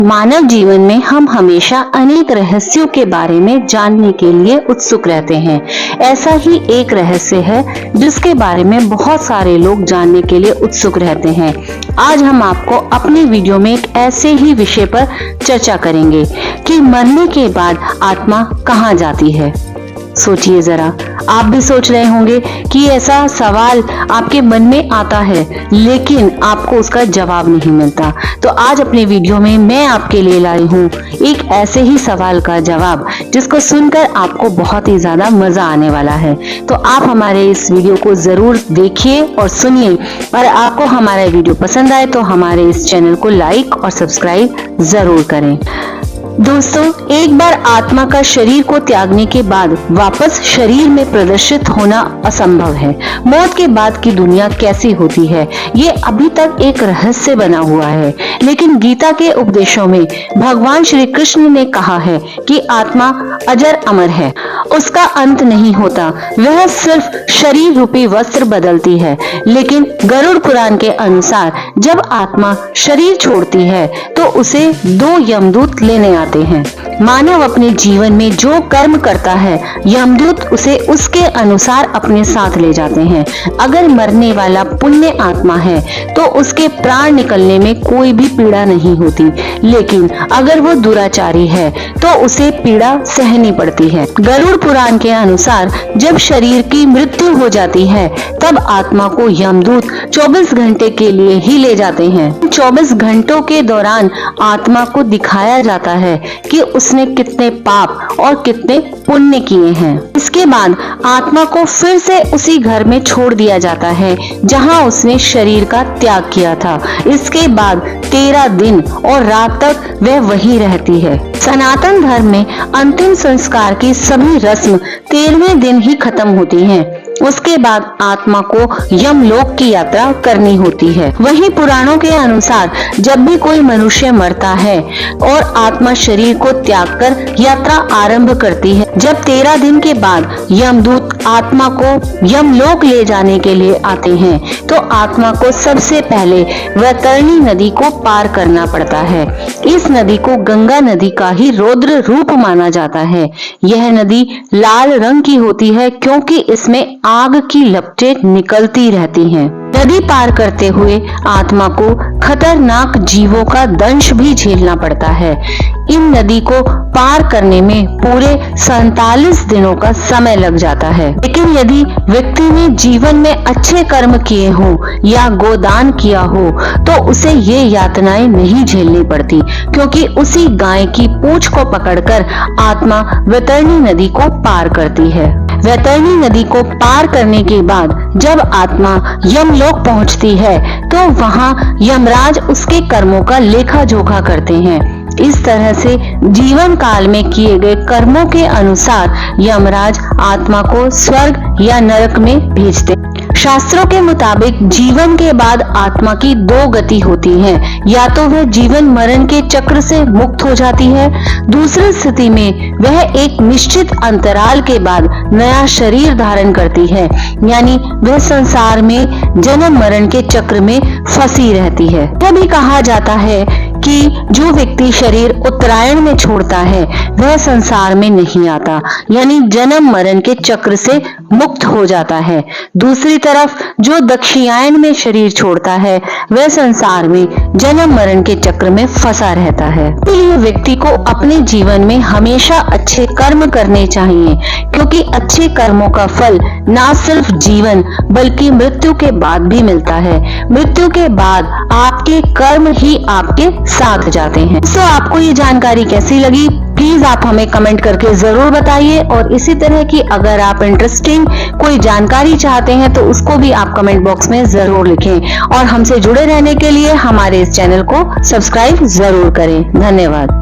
मानव जीवन में हम हमेशा अनेक रहस्यों के बारे में जानने के लिए उत्सुक रहते हैं। ऐसा ही एक रहस्य है जिसके बारे में बहुत सारे लोग जानने के लिए उत्सुक रहते हैं। आज हम आपको अपने वीडियो में एक ऐसे ही विषय पर चर्चा करेंगे कि मरने के बाद आत्मा कहाँ जाती है। सोचिए जरा, आप भी सोच रहे होंगे कि ऐसा सवाल आपके मन में आता है लेकिन आपको उसका जवाब नहीं मिलता। तो आज अपने वीडियो में मैं आपके लिए लाई हूँ एक ऐसे ही सवाल का जवाब जिसको सुनकर आपको बहुत ही ज्यादा मजा आने वाला है। तो आप हमारे इस वीडियो को जरूर देखिए और सुनिए, और आपको हमारा वीडियो पसंद आए तो हमारे इस चैनल को लाइक और सब्सक्राइब जरूर करें। दोस्तों, एक बार आत्मा का शरीर को त्यागने के बाद वापस शरीर में प्रदर्शित होना असंभव है। मौत के बाद की दुनिया कैसी होती है, ये अभी तक एक रहस्य बना हुआ है। लेकिन गीता के उपदेशों में भगवान श्री कृष्ण ने कहा है कि आत्मा अजर अमर है, उसका अंत नहीं होता, वह सिर्फ शरीर रूपी वस्त्र बदलती है। लेकिन गरुड़ पुराण के अनुसार जब आत्मा शरीर छोड़ती है तो उसे 2 यमदूत लेने आते हैं। मानव अपने जीवन में जो कर्म करता है यमदूत उसे उसके अनुसार अपने साथ ले जाते हैं। अगर मरने वाला पुण्य आत्मा है तो उसके प्राण निकलने में कोई भी पीड़ा नहीं होती, लेकिन अगर वो दुराचारी है तो उसे पीड़ा सहनी पड़ती है। गरुड़ पुराण के अनुसार जब शरीर की मृत्यु हो जाती है तब आत्मा को यमदूत 24 घंटे के लिए ही ले जाते हैं। 24 घंटों के दौरान आत्मा को दिखाया जाता है कि उसने कितने पाप और कितने पुण्य किए हैं। इसके बाद आत्मा को फिर से उसी घर में छोड़ दिया जाता है जहां उसने शरीर का त्याग किया था। इसके बाद 13 दिन और रात तक वह वहीं रहती है। सनातन धर्म में अंतिम संस्कार की सभी रस्म 13वें दिन ही खत्म होती हैं। उसके बाद आत्मा को यमलोक की यात्रा करनी होती है। वहीं पुराणों के अनुसार जब भी कोई मनुष्य मरता है और आत्मा शरीर को त्याग कर यात्रा आरंभ करती है, जब 13 दिन के बाद यमदूत आत्मा को यमलोक ले जाने के लिए आते हैं तो आत्मा को सबसे पहले वैतरणी नदी को पार करना पड़ता है। इस नदी को गंगा नदी का ही रौद्र रूप माना जाता है। यह नदी लाल रंग की होती है क्योंकि इसमें आग की लपटें निकलती रहती हैं। नदी पार करते हुए आत्मा को खतरनाक जीवों का दंश भी झेलना पड़ता है। इन नदी को पार करने में पूरे 47 दिनों का समय लग जाता है। लेकिन यदि व्यक्ति ने जीवन में अच्छे कर्म किए हों या गोदान किया हो तो उसे ये यातनाएं नहीं झेलनी पड़ती, क्योंकि उसी गाय की पूंछ को पकड़कर आत्मा वैतरणी नदी को पार करती है। वैतरणी नदी को पार करने के बाद जब आत्मा यमलोक पहुंचती है तो वहां यमराज उसके कर्मों का लेखा जोखा करते हैं। इस तरह से जीवन काल में किए गए कर्मों के अनुसार यमराज आत्मा को स्वर्ग या नरक में भेजते। शास्त्रों के मुताबिक जीवन के बाद आत्मा की 2 गति होती है, या तो वह जीवन मरण के चक्र से मुक्त हो जाती है, दूसरी स्थिति में वह एक निश्चित अंतराल के बाद नया शरीर धारण करती है, यानी वह संसार में जन्म मरण के चक्र में फंसी रहती है। यह भी कहा जाता है कि जो व्यक्ति शरीर उत्तरायण में छोड़ता है वह संसार में नहीं आता, यानी जन्म मरण के चक्र से मुक्त हो जाता है। दूसरी तरफ जो दक्षिणायन में शरीर छोड़ता है वह संसार में जन्म मरण के चक्र में फंसा रहता है। इसलिए व्यक्ति को अपने जीवन में हमेशा अच्छे कर्म करने चाहिए, क्योंकि अच्छे कर्मों का फल न सिर्फ जीवन बल्कि मृत्यु के बाद भी मिलता है। मृत्यु के बाद आपके कर्म ही आपके साथ जाते हैं। तो आपको ये जानकारी कैसी लगी प्लीज आप हमें कमेंट करके जरूर बताइए, और इसी तरह की अगर आप इंटरेस्टिंग कोई जानकारी चाहते हैं तो उसको भी आप कमेंट बॉक्स में जरूर लिखें, और हमसे जुड़े रहने के लिए हमारे इस चैनल को सब्सक्राइब जरूर करें। धन्यवाद।